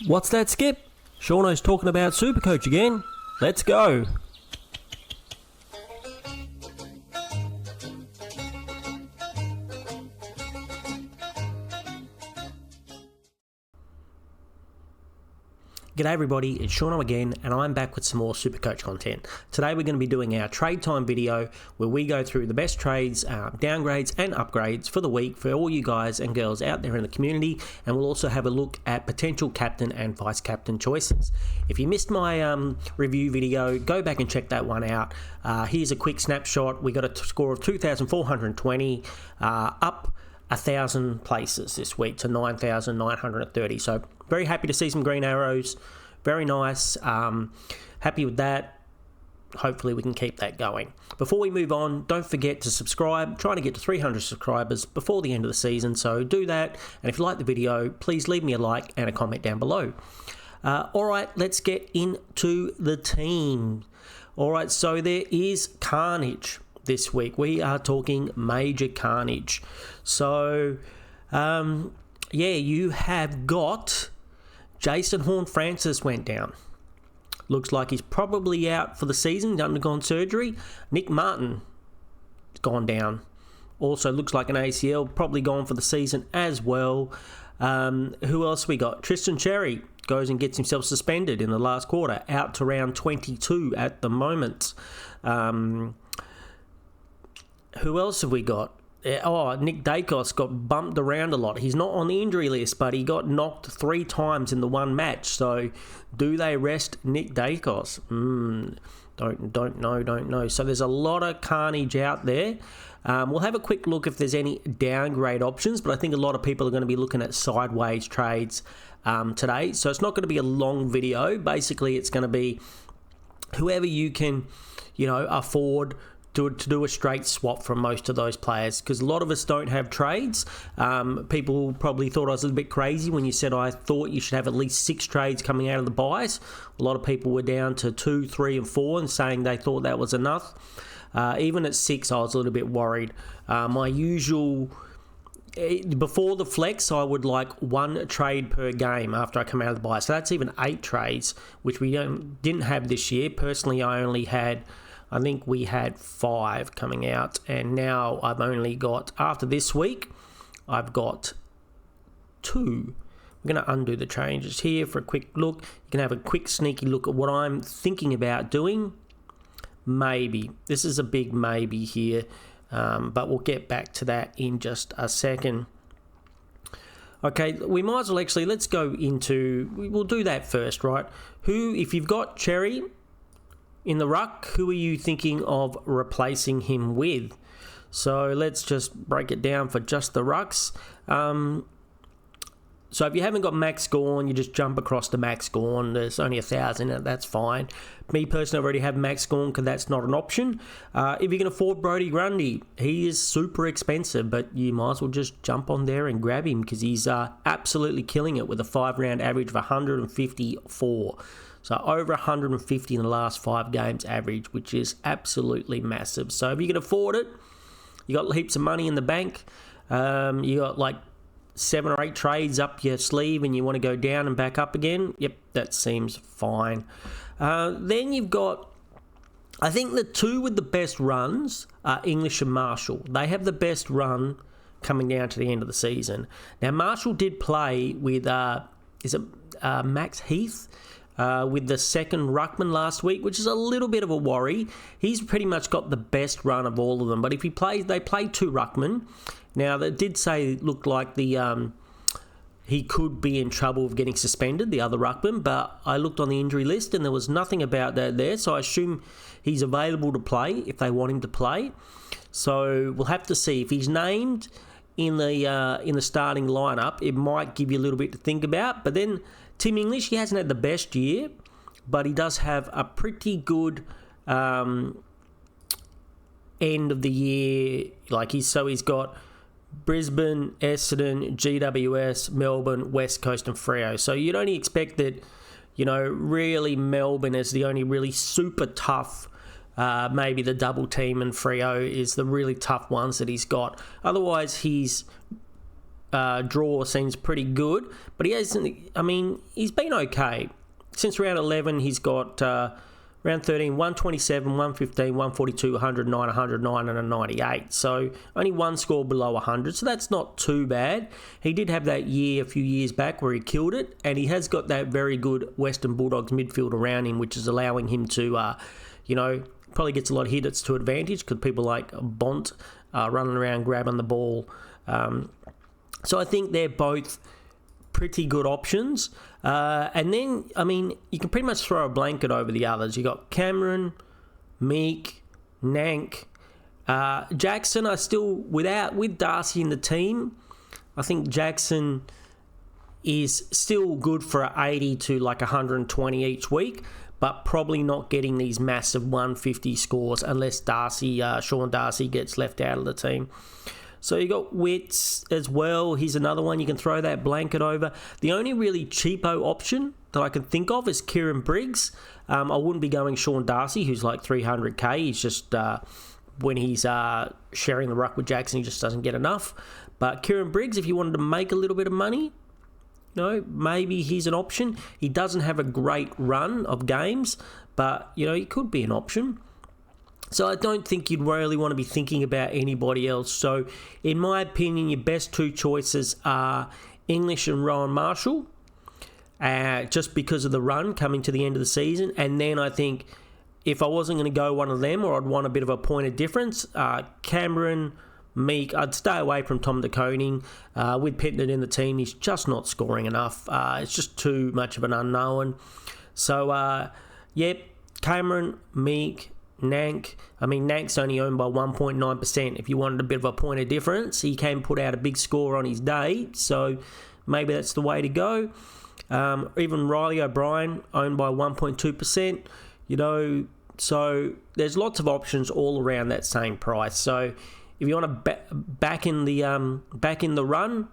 What's that, Skip? Shauno's talking about Supercoach again. Let's go. G'day everybody, it's Shauno again, and I'm back with some more Supercoach content. Today we're going to be doing our trade time video where we go through the best trades, downgrades and upgrades for the week for all you guys and girls out there in the community, and we'll also have a look at potential captain and vice captain choices. If you missed my review video, go back and check that one out. Here's a quick snapshot. We got a score of 2,420, up 1,000 places this week to 9,930. So very happy to see some green arrows. Very nice. Happy with that. Hopefully we can keep that going. Before we move on, don't forget to subscribe. Trying to get to 300 subscribers before the end of the season, so do that. And if you like the video, please leave me a like and a comment down below. Alright, let's get into the team. Alright, so there is carnage this week. We are talking major carnage. So, you have got Jason Horne-Francis went down. Looks like he's probably out for the season, undergone surgery. Nick Martin has gone down. Also looks like an ACL, probably gone for the season as well. Who else we got? Tristan Cherry goes and gets himself suspended in the last quarter, out to round 22 at the moment. Who else have we got? Nick Dacos got bumped around a lot. He's not on the injury list, but he got knocked 3 times in the one match. So, do they rest Nick Dacos? Don't know. So, there's a lot of carnage out there. We'll have a quick look if there's any downgrade options, but I think a lot of people are going to be looking at sideways trades today. So, it's not going to be a long video. Basically, it's going to be whoever you can, afford to do a straight swap from most of those players, because a lot of us don't have trades. People probably thought I was a little bit crazy when you said I thought you should have at least 6 trades coming out of the buys. A lot of people were down to 2, 3 and 4 and saying they thought that was enough. Even at 6 I was a little bit worried. My usual, before the flex, I would like 1 trade per game after I come out of the buy. So that's even 8 trades, which we didn't have this year. Personally, I think we had 5 coming out, and now I've only got, after this week, I've got 2. We're going to undo the changes here for a quick look. You can have a quick sneaky look at what I'm thinking about doing. Maybe. This is a big maybe here, but we'll get back to that in just a second. Okay, we might as well actually, let's go into, we'll do that first, right? If you've got Cherry in the ruck, who are you thinking of replacing him with? So let's just break it down for just the rucks. So if you haven't got Max Gawn, you just jump across to Max Gawn. There's only 1,000 in it, that's fine. Me personally, I already have Max Gawn because that's not an option. If you can afford Brodie Grundy, he is super expensive, but you might as well just jump on there and grab him because he's absolutely killing it with a 5-round average of 154. So over 150 in the last 5 games average, which is absolutely massive. So if you can afford it, you got heaps of money in the bank, you got like 7 or 8 trades up your sleeve and you want to go down and back up again, yep, that seems fine. Then you've got, I think the 2 with the best runs are English and Marshall. They have the best run coming down to the end of the season. Now Marshall did play with, Max Heath? With the second ruckman last week, which is a little bit of a worry. He's pretty much got the best run of all of them. But if they play 2 ruckmen. Now, they did say it looked like he could be in trouble of getting suspended, the other ruckman, but I looked on the injury list and there was nothing about that there, so I assume he's available to play if they want him to play. So we'll have to see. If he's named in the starting lineup, it might give you a little bit to think about. But then Tim English, he hasn't had the best year, but he does have a pretty good end of the year. He's got Brisbane, Essendon, GWS, Melbourne, West Coast and Freo. So you'd only expect that, really Melbourne is the only really super tough, maybe the double team, and Freo is the really tough ones that he's got. Otherwise, he's draw seems pretty good, but he hasn't. I mean, he's been okay since round 11. He's got round 13, 127, 115, 142, 109, 109, and a 98. So only one score below 100. So that's not too bad. He did have that year a few years back where he killed it, and he has got that very good Western Bulldogs midfield around him, which is allowing him to, probably gets a lot of hits to advantage because people like Bont running around grabbing the ball. So I think they're both pretty good options. And then, I mean, you can pretty much throw a blanket over the others. You got Cameron, Meek, Nank, Jackson. I still, with Darcy in the team, I think Jackson is still good for 80 to like 120 each week, but probably not getting these massive 150 scores unless Sean Darcy gets left out of the team. So you got Wits as well. He's another one you can throw that blanket over. The only really cheapo option that I can think of is Kieran Briggs. I wouldn't be going Sean Darcy, who's like 300k. He's just, when he's sharing the ruck with Jackson, he just doesn't get enough. But Kieran Briggs, if you wanted to make a little bit of money, maybe he's an option. He doesn't have a great run of games, but, he could be an option. So I don't think you'd really want to be thinking about anybody else. So in my opinion, your best two choices are English and Rowan Marshall, just because of the run coming to the end of the season. And then I think if I wasn't going to go one of them, or I'd want a bit of a point of difference, Cameron, Meek, I'd stay away from Tom de Koning. With Pentland in the team, he's just not scoring enough. It's just too much of an unknown. So, Cameron, Meek, Nank. I mean, Nank's only owned by 1.9%. If you wanted a bit of a point of difference, he can put out a big score on his day, so maybe that's the way to go. Even Riley O'Brien owned by 1.2%. So there's lots of options all around that same price. So if you want to back in the run,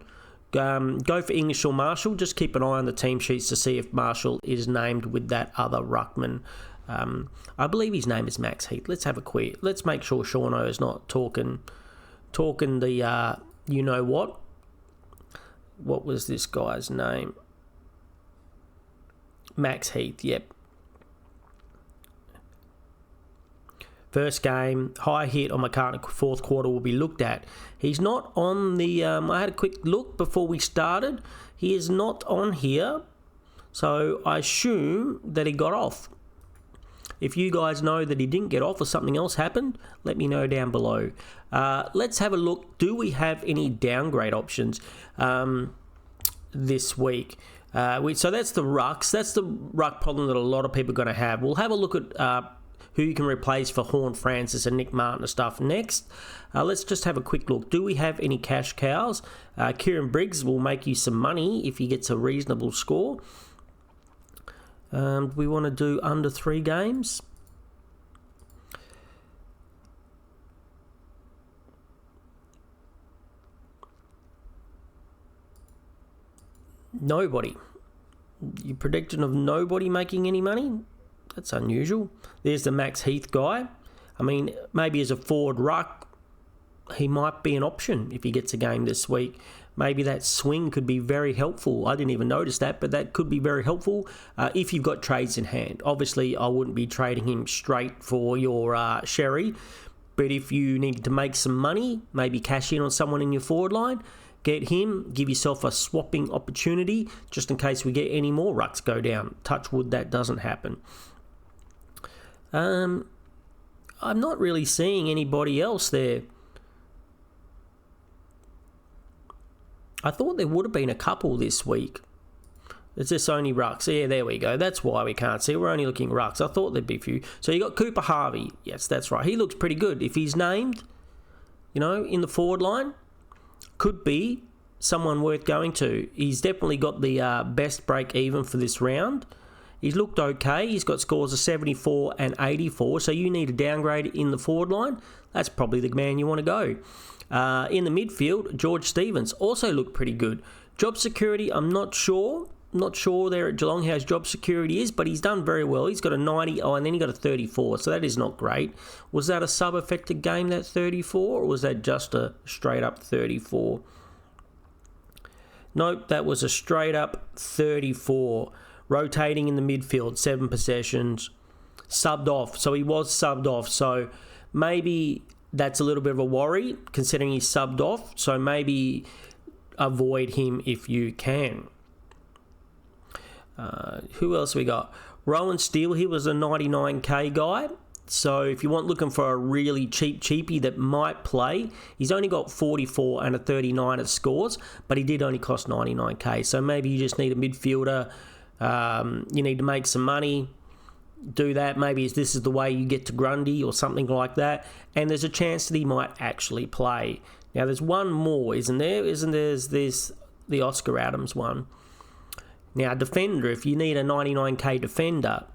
go for English or Marshall. Just keep an eye on the team sheets to see if Marshall is named with that other ruckman. I believe his name is Max Heath. Let's have a quick. Let's make sure Shauno is not talking the what. What was this guy's name? Max Heath. Yep. First game, high hit on McCartney, fourth quarter will be looked at. He's not on the. I had a quick look before we started. He is not on here, so I assume that he got off. If you guys know that he didn't get off or something else happened, let me know down below. Let's have a look. Do we have any downgrade options this week? So that's the rucks. That's the ruck problem that a lot of people are going to have. We'll have a look at who you can replace for Horn Francis and Nick Martin and stuff next. Let's just have a quick look. Do we have any cash cows? Kieran Briggs will make you some money if he gets a reasonable score. Do we want to do under 3 games? Nobody. Your prediction of nobody making any money? That's unusual. There's the Max Heath guy. I mean, maybe as a forward ruck, he might be an option if he gets a game this week. Maybe that swing could be very helpful. I didn't even notice that, but that could be very helpful if you've got trades in hand. Obviously, I wouldn't be trading him straight for your Sherry, but if you needed to make some money, maybe cash in on someone in your forward line, get him, give yourself a swapping opportunity just in case we get any more rucks go down. Touch wood, that doesn't happen. I'm not really seeing anybody else there. I thought there would have been a couple this week. It's just only rucks. Yeah, there we go. That's why we can't see. We're only looking rucks. I thought there'd be a few. So you got Cooper Harvey. Yes, that's right. He looks pretty good. If he's named, in the forward line, could be someone worth going to. He's definitely got the best break even for this round. He's looked okay. He's got scores of 74 and 84. So you need a downgrade in the forward line. That's probably the man you want to go. In the midfield, George Stevens also looked pretty good. Job security, I'm not sure. Not sure there at Geelong how his job security is, but he's done very well. He's got a 90, and then he got a 34, so that is not great. Was that a sub-affected game, that 34, or was that just a straight-up 34? Nope, that was a straight up 34. Rotating in the midfield, 7 possessions. Subbed off, so he was subbed off. So maybe that's a little bit of a worry considering he's subbed off. So maybe avoid him if you can. Who else we got? Rowan Steele, he was a 99k guy. So if you want looking for a really cheap cheapie that might play, he's only got 44 and a 39 at scores, but he did only cost 99k. So maybe you just need a midfielder. You need to make some money. Do that. Maybe this is the way you get to Grundy or something like that. And there's a chance that he might actually play. Now there's one more, isn't there? There's the Oscar Adams one. Now defender, if you need a 99k defender,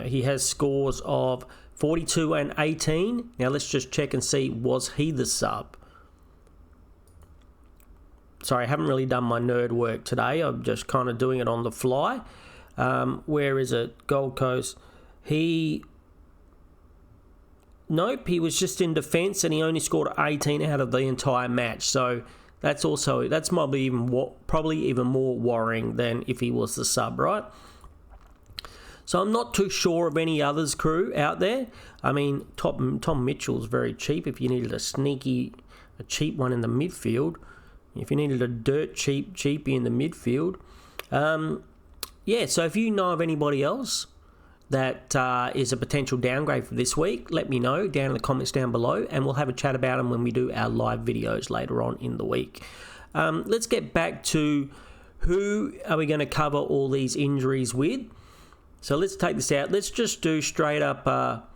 he has scores of 42 and 18. Now let's just check and see, was he the sub? Sorry, I haven't really done my nerd work today. I'm just kind of doing it on the fly. Where is it? Gold Coast. Nope, he was just in defence and he only scored 18 out of the entire match. So that's probably even more worrying than if he was the sub, right? So I'm not too sure of any others crew out there. I mean, Tom Mitchell's very cheap if you needed a cheap one in the midfield. If you needed a dirt cheapie in the midfield. Yeah, so if you know of anybody else that is a potential downgrade for this week, let me know down in the comments down below, and we'll have a chat about them when we do our live videos later on in the week. Let's get back to who are we going to cover all these injuries with. So let's take this out. Let's just do straight up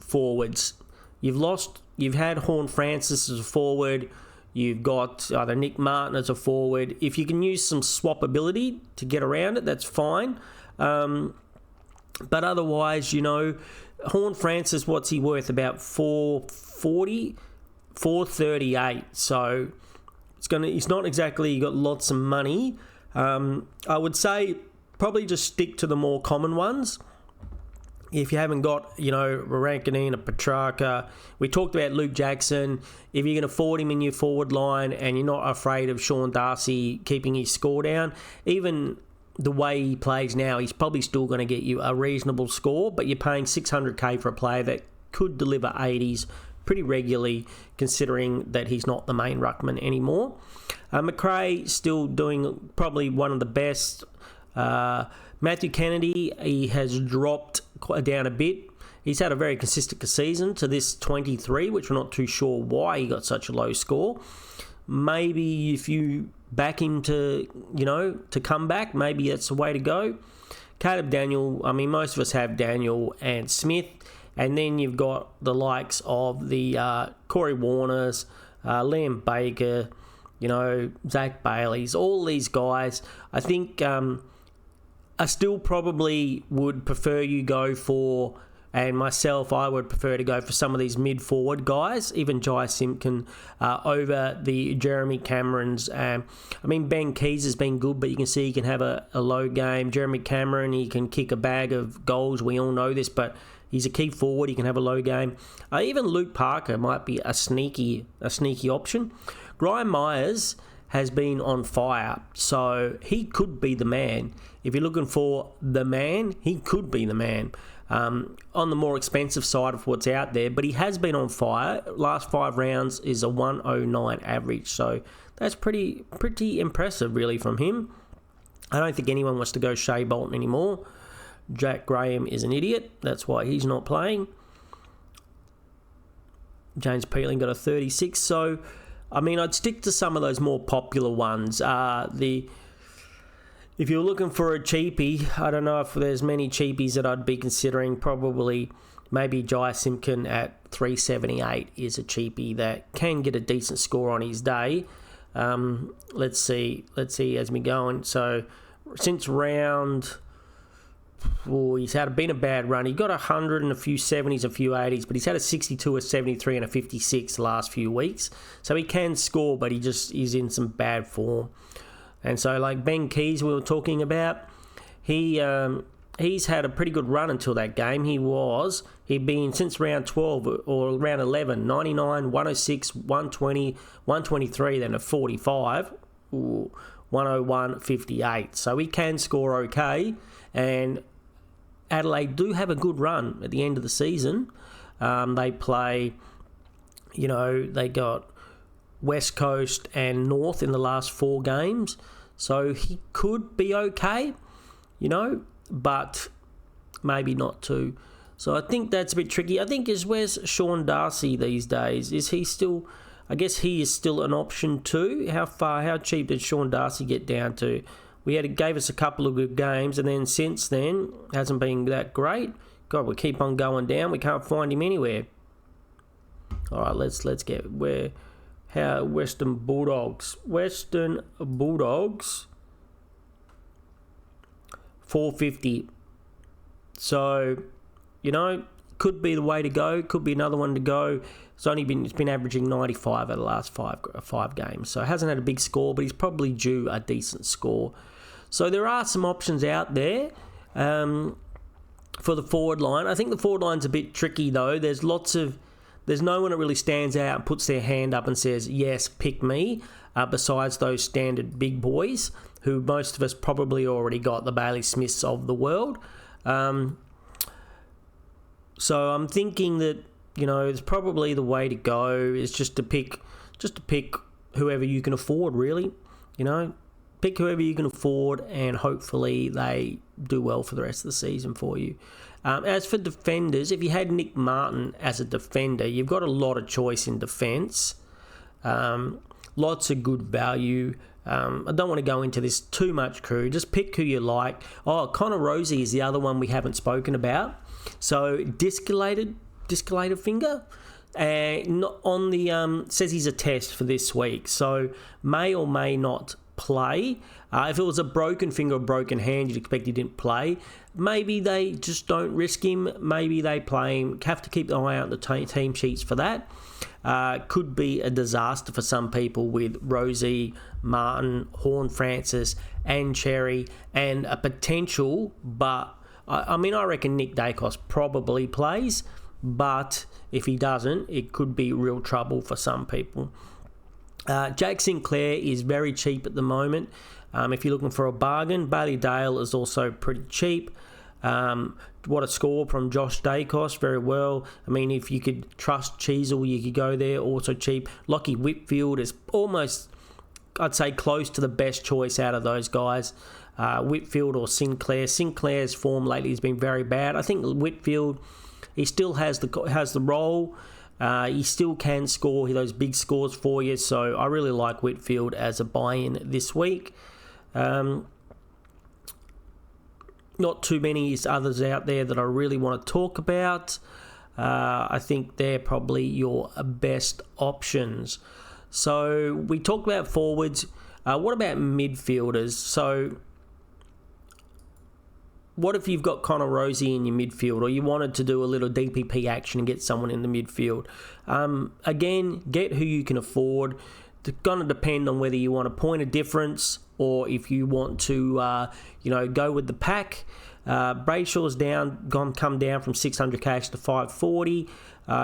forwards. You've had Horn Francis as a forward. You've got either Nick Martin as a forward. If you can use some swap ability to get around it, that's fine. But otherwise, Horn Francis, what's he worth? About 440, 438. So he's not exactly got lots of money. I would say probably just stick to the more common ones. If you haven't got, Rankine, a Petrarca, we talked about Luke Jackson. If you can afford him in your forward line and you're not afraid of Sean Darcy keeping his score down, even the way he plays now, he's probably still going to get you a reasonable score, but you're paying 600k for a player that could deliver 80s pretty regularly, considering that he's not the main ruckman anymore. McRae still doing probably one of the best. Matthew Kennedy, he has dropped down a bit. He's had a very consistent season to this 23, which we're not too sure why he got such a low score. Maybe if you back him to come back, maybe that's the way to go. Caleb Daniel, I mean, most of us have Daniel and Smith. And then you've got the likes of the Corey Warners, Liam Baker, Zach Bailey's, all these guys. I think I still probably would prefer you go for, and myself, I would prefer to go for some of these mid-forward guys, even Jai Simpkin, over the Jeremy Camerons. I mean, Ben Keys has been good, but you can see he can have a low game. Jeremy Cameron, he can kick a bag of goals. We all know this, but he's a key forward. He can have a low game. Even Luke Parker might be a sneaky option. Graham Myers has been on fire, so he could be the man. If you're looking for the man, he could be the man. On the more expensive side of what's out there, but he has been on fire. Last 5 rounds is a 109 average, so that's pretty impressive, really, from him. I don't think anyone wants to go Shea Bolton anymore. Jack Graham is an idiot. That's why he's not playing. James Peeling got a 36, so I mean, I'd stick to some of those more popular ones. If you're looking for a cheapie, I don't know if there's many cheapies that I'd be considering. Probably maybe Jai Simpkin at 378 is a cheapie that can get a decent score on his day. Let's see as we go on. So since round... he's been a bad run. He got 100 and a few 70s, a few 80s, but he's had a 62, a 73, and a 56 the last few weeks. So he can score, but he's in some bad form. And so, like Ben Keys we were talking about, he he's had a pretty good run until that game. He'd been since round 12 or round 11, 99, 106, 120, 123, then a 45, 101, 58. So he can score okay, and Adelaide do have a good run at the end of the season. They play, they got West Coast and North in the last 4 games. So he could be okay, but maybe not too. So I think that's a bit tricky. I think where's Sean Darcy these days? Is he still... I guess he is still an option too. How cheap did Sean Darcy get down to? Gave us a couple of good games, and then since then hasn't been that great. God, we keep on going down. We can't find him anywhere. All right, let's get Western Bulldogs, 450. So, could be the way to go. Could be another one to go. It's been averaging 95 at the last five games. So it hasn't had a big score, but he's probably due a decent score. So there are some options out there for the forward line. I think the forward line's a bit tricky though. There's no one that really stands out and puts their hand up and says, yes, pick me, besides those standard big boys who most of us probably already got, the Bailey Smiths of the world. So I'm thinking that, it's probably the way to go is just to pick whoever you can afford, really. Pick whoever you can afford, and hopefully they do well for the rest of the season for you. As for defenders, if you had Nick Martin as a defender, you've got a lot of choice in defence. Lots of good value. I don't want to go into this too much, crew. Just pick who you like. Oh, Connor Rozee is the other one we haven't spoken about. So disculated finger, and on the says he's a test for this week, so may or may not play. If it was a broken finger or broken hand, you'd expect he didn't play. Maybe they just don't risk him. Maybe they play him. Have to keep an eye out on the team sheets for that. Could be a disaster for some people with Rozee, Martin, Horne-Francis, and Cherry, and a potential, but I reckon Nick Dacos probably plays. But if he doesn't, it could be real trouble for some people. Jake Sinclair is very cheap at the moment. If you're looking for a bargain, Bailey Dale is also pretty cheap. What a score from Josh Dacos, very well. If you could trust Cheezel, you could go there, also cheap. Lockie Whitfield is almost, I'd say, close to the best choice out of those guys. Whitfield or Sinclair. Sinclair's form lately has been very bad. I think Whitfield... He still has the role. He still can score those big scores for you. So I really like Whitfield as a buy-in this week. Not too many others out there that I really want to talk about. I think they're probably your best options. So we talked about forwards. What about midfielders? So what if you've got Connor Rozee in your midfield, or you wanted to do a little DPP action and get someone in the midfield? Again, get who you can afford. It's going to depend on whether you want a point of difference or if you want to, go with the pack. Brayshaw's come down from 600 cash to 540.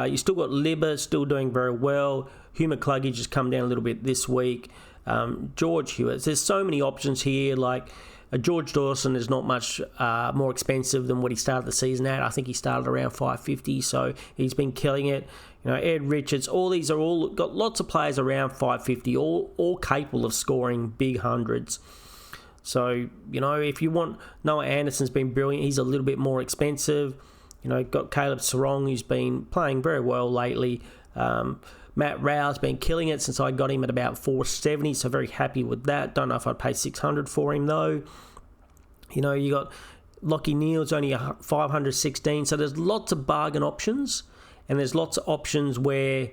You still got Libba still doing very well. Hugh McCluggage has come down a little bit this week. George Hewitt. There's so many options here, like... George Dawson is not much more expensive than what he started the season at. I think he started around 550, so he's been killing it. Ed Richards, all these are all got lots of players around 550, all capable of scoring big hundreds. So, if you want, Noah Anderson's been brilliant. He's a little bit more expensive. Got Caleb Sarong, who's been playing very well lately. Matt Rowe's been killing it since I got him at about 470, so very happy with that. Don't know if I'd pay 600 for him though. You got Lockie Neal's only 516, so there's lots of bargain options, and there's lots of options where,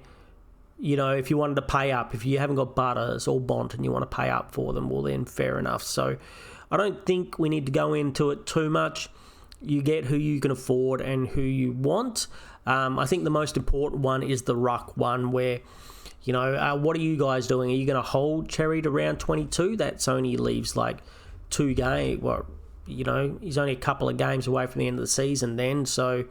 if you wanted to pay up, if you haven't got Butters or Bont and you want to pay up for them, well then fair enough. So I don't think we need to go into it too much. You get who you can afford and who you want. I think the most important one is the ruck one where, what are you guys doing? Are you going to hold Cherry to round 22? That's only leaves like 2 games. Well, he's only a couple of games away from the end of the season then. So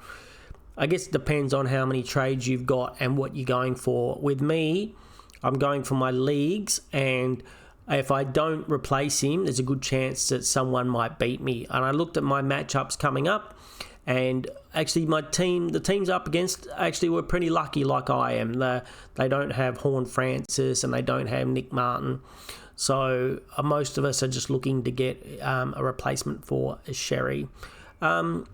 I guess it depends on how many trades you've got and what you're going for. With me, I'm going for my leagues, and if I don't replace him, there's a good chance that someone might beat me. And I looked at my matchups coming up, and actually the teams up against actually were pretty lucky like I am. They don't have Horn Francis and they don't have Nick Martin. So most of us are just looking to get a replacement for Sherry. So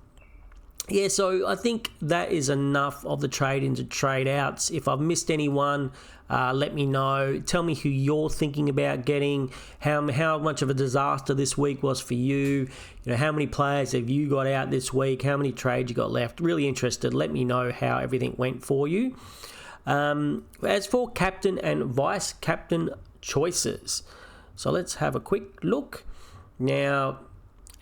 I think that is enough of the trade-ins and trade-outs. If I've missed anyone, let me know. Tell me who you're thinking about getting, how much of a disaster this week was for you. How many players have you got out this week? How many trades you got left? Really interested. Let me know how everything went for you. As for captain and vice-captain choices, so let's have a quick look. Now,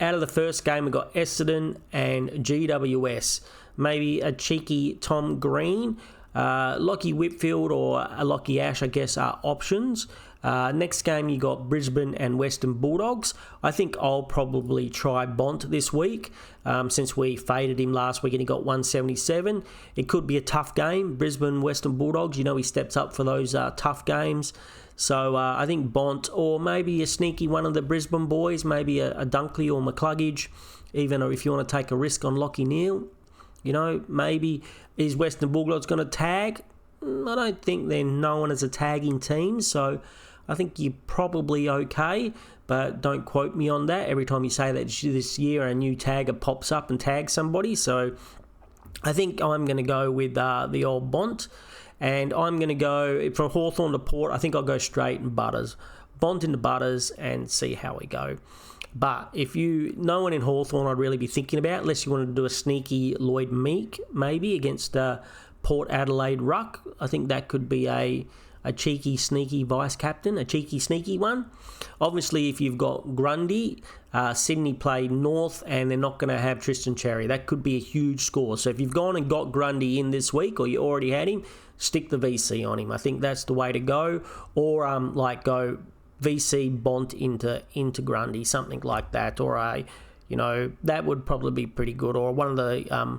out of the first game, we got Essendon and GWS. Maybe a cheeky Tom Green. Lockie Whitfield or a Lockie Ash, I guess, are options. Next game, you got Brisbane and Western Bulldogs. I think I'll probably try Bont this week since we faded him last week and he got 177. It could be a tough game. Brisbane, Western Bulldogs, he steps up for those tough games. So I think Bont, or maybe a sneaky one of the Brisbane boys, maybe a Dunkley or McCluggage, even if you want to take a risk on Lockie Neal. Maybe is Western Bulldogs going to tag? I don't think they're known as a tagging team, so I think you're probably okay, but don't quote me on that. Every time you say that this year, a new tagger pops up and tags somebody, so I think I'm going to go with the old Bont. And I'm going to go from Hawthorn to Port. I think I'll go straight and Butters. Bont into Butters and see how we go. But if no one in Hawthorn I'd really be thinking about, unless you wanted to do a sneaky Lloyd Meek, maybe, against Port Adelaide Ruck. I think that could be a cheeky, sneaky vice-captain, a cheeky, sneaky one. Obviously, if you've got Grundy, Sydney play North and they're not going to have Tristan Cherry. That could be a huge score. So if you've gone and got Grundy in this week or you already had him, stick the VC on him. I think that's the way to go. Or go VC Bont into Grundy, something like that. Or that would probably be pretty good. Or one of the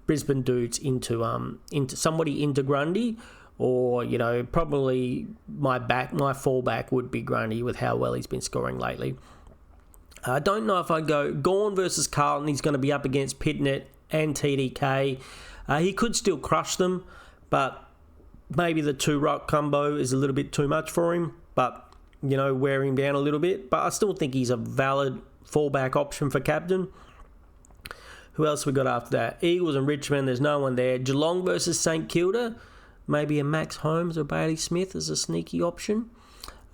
Brisbane dudes into somebody into Grundy. Or, probably my fallback would be Grundy with how well he's been scoring lately. I don't know if I go Gawn versus Carlton. He's going to be up against Pitnett and TDK. He could still crush them, but maybe the two ruck combo is a little bit too much for him. But, wear him down a little bit. But I still think he's a valid fallback option for captain. Who else we got after that? Eagles and Richmond. There's no one there. Geelong versus St Kilda. Maybe a Max Holmes or Bailey Smith as a sneaky option.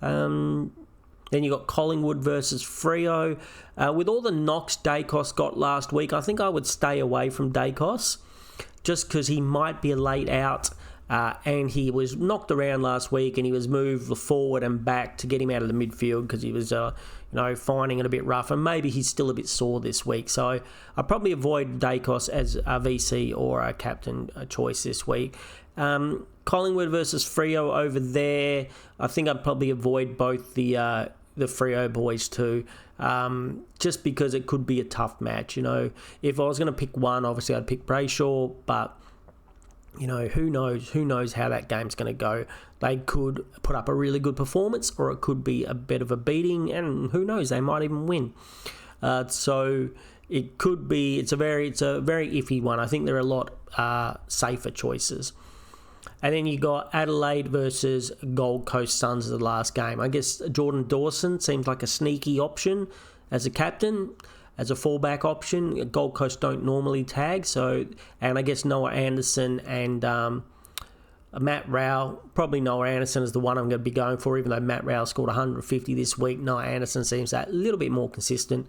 Then you got Collingwood versus Freo. With all the knocks Dacos got last week, I think I would stay away from Dacos just because he might be a late out. And he was knocked around last week and he was moved forward and back to get him out of the midfield because he was, finding it a bit rough. And maybe he's still a bit sore this week. So I'll probably avoid Dacos as a VC or a captain choice this week. Collingwood versus Freo over there. I think I'd probably avoid both the Freo boys too, just because it could be a tough match. If I was going to pick one, obviously I'd pick Brayshaw, but who knows how that game's going to go. They could put up a really good performance, or it could be a bit of a beating, and who knows, they might even win. So it could be. It's a very iffy one. I think there are a lot safer choices. And then you got Adelaide versus Gold Coast Suns as the last game. I guess Jordan Dawson seems like a sneaky option as a captain, as a fallback option. Gold Coast don't normally tag, and I guess Noah Anderson and Matt Rowell. Probably Noah Anderson is the one I'm going to be going for, even though Matt Rowell scored 150 this week. Noah Anderson seems a little bit more consistent.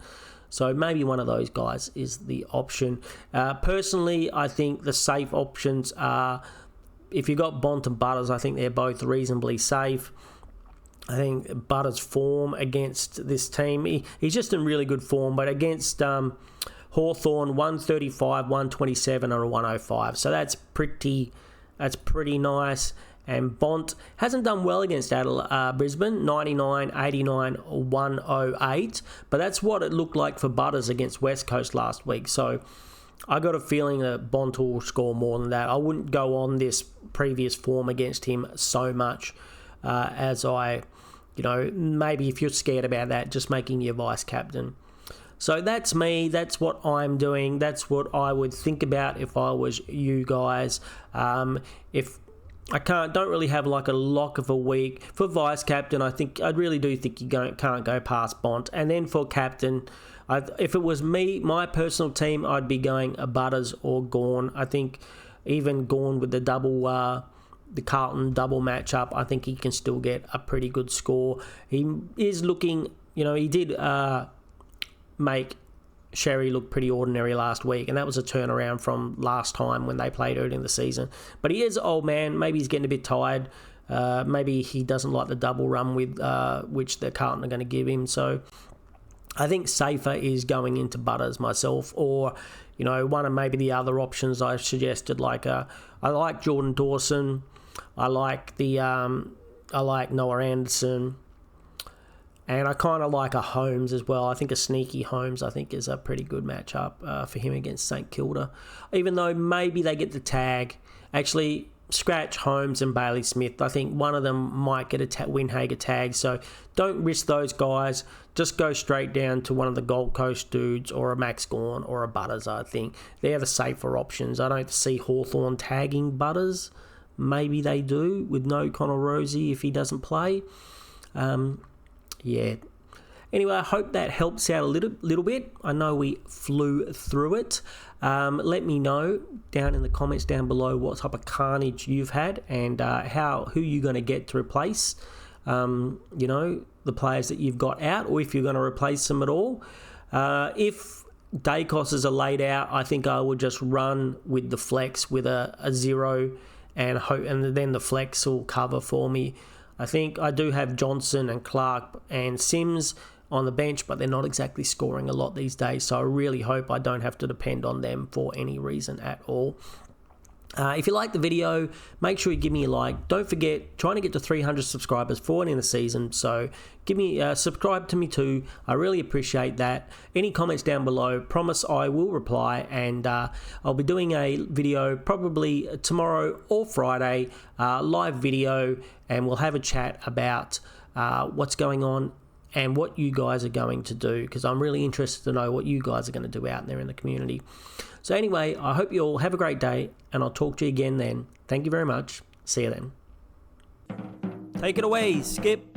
So maybe one of those guys is the option. Personally, I think the safe options are, if you've got Bont and Butters, I think they're both reasonably safe. I think Butters' form against this team, he's just in really good form, but against Hawthorn, 135, 127 and a 105. So that's pretty nice. And Bont hasn't done well against Brisbane, 99, 89, 108. But that's what it looked like for Butters against West Coast last week. So I got a feeling that Bont will score more than that. I wouldn't go on this previous form against him so much as I, maybe if you're scared about that, just making your vice captain. So that's me. That's what I'm doing. That's what I would think about if I was you guys. If I don't really have like a lock of a week for vice captain. I really do think you can't go past Bont. And then for captain, if it was me, my personal team, I'd be going a Butters or Gawn. I think even Gawn with the the Carlton double matchup, I think he can still get a pretty good score. He is looking, he did make Sherry looked pretty ordinary last week, and that was a turnaround from last time when they played early in the season. But he is an old man. Maybe he's getting a bit tired. Maybe he doesn't like the double run with which the Carlton are going to give him. So I think safer is going into Butters myself, or one of maybe the other options I've suggested. Like I like Jordan Dawson. I like Noah Anderson. And I kind of like a Holmes as well. I think a sneaky Holmes, is a pretty good matchup for him against St Kilda. Even though maybe they get the tag. Actually, scratch Holmes and Bailey Smith. I think one of them might get a Windhager tag. So don't risk those guys. Just go straight down to one of the Gold Coast dudes or a Max Gawn or a Butters, I think. They're the safer options. I don't see Hawthorn tagging Butters. Maybe they do with no Connor Rosie if he doesn't play. Yeah. Anyway, I hope that helps out a little bit. I know we flew through it. Let me know down in the comments down below what type of carnage you've had and who you're going to get to replace. The players that you've got out, or if you're going to replace them at all. If Dacos is laid out, I think I would just run with the flex with a 0 and then the flex will cover for me. I think I do have Johnson and Clark and Sims on the bench, but they're not exactly scoring a lot these days, so I really hope I don't have to depend on them for any reason at all. If you like the video, make sure you give me a like. Don't forget, trying to get to 300 subscribers for it in the season, so subscribe to me too. I really appreciate that. Any comments down below, promise I will reply, and I'll be doing a video probably tomorrow or Friday, live video, and we'll have a chat about what's going on and what you guys are going to do, because I'm really interested to know what you guys are going to do out there in the community. So anyway, I hope you all have a great day, and I'll talk to you again then. Thank you very much. See you then. Take it away, Skip.